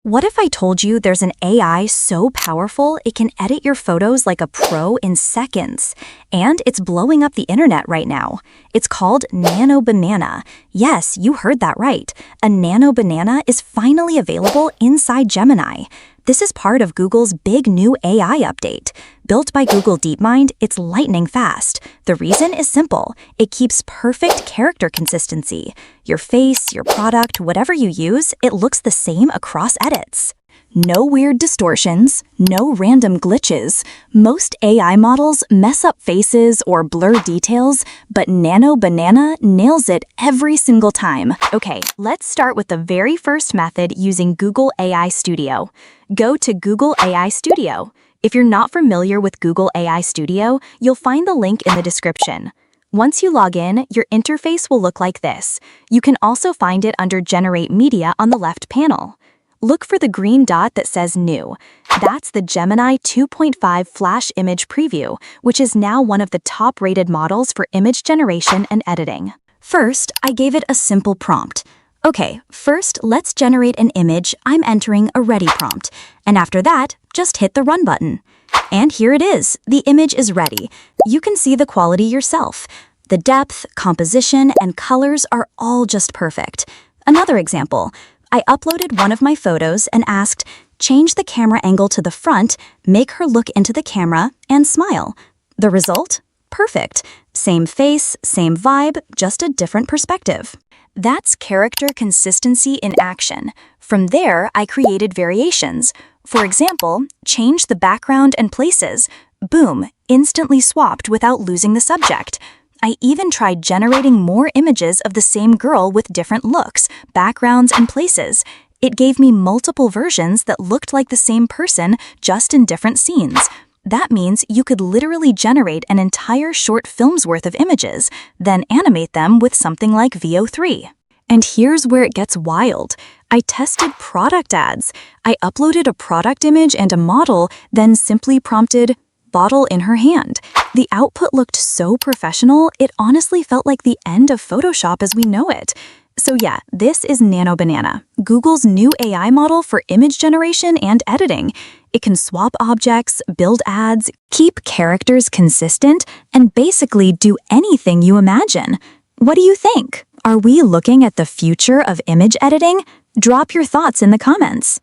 What if I told you there's an AI so powerful it can edit your photos like a pro in seconds? And it's blowing up the internet right now. It's called Nano Banana. Yes, you heard that right. A Nano Banana is finally available inside Gemini. This is part of Google's big new AI update. Built by Google DeepMind, it's lightning fast. The reason is simple. It keeps perfect character consistency. Your face, your product, whatever you use, it looks the same across edits. No weird distortions, no random glitches. Most AI models mess up faces or blur details, but Nano Banana nails it every single time. Okay, let's start with the very first method using Google AI Studio. Go to Google AI Studio. If you're not familiar with Google AI Studio, you'll find the link in the description. Once you log in, your interface will look like this. You can also find it under Generate Media on the left panel. Look for the green dot that says New. That's the Gemini 2.5 Flash Image Preview, which is now one of the top-rated models for image generation and editing. First, I gave it a simple prompt. Okay, first, let's generate an image. I'm entering a ready prompt. And after that, just hit the run button. And here it is. The image is ready. You can see the quality yourself. The depth, composition, and colors are all just perfect. Another example. I uploaded one of my photos and asked, change the camera angle to the front, make her look into the camera, and smile. The result? Perfect. Same face, same vibe, just a different perspective. That's character consistency in action. From there, I created variations. For example, change the background and places. Boom, instantly swapped without losing the subject. I even tried generating more images of the same girl with different looks, backgrounds, and places. It gave me multiple versions that looked like the same person, just in different scenes. That means you could literally generate an entire short film's worth of images, then animate them with something like VO3. And here's where it gets wild. I tested product ads. I uploaded a product image and a model, then simply prompted, bottle in her hand. The output looked so professional, it honestly felt like the end of Photoshop as we know it. So yeah, this is Nano Banana, Google's new AI model for image generation and editing. It can swap objects, build ads, keep characters consistent, and basically do anything you imagine. What do you think? Are we looking at the future of image editing? Drop your thoughts in the comments.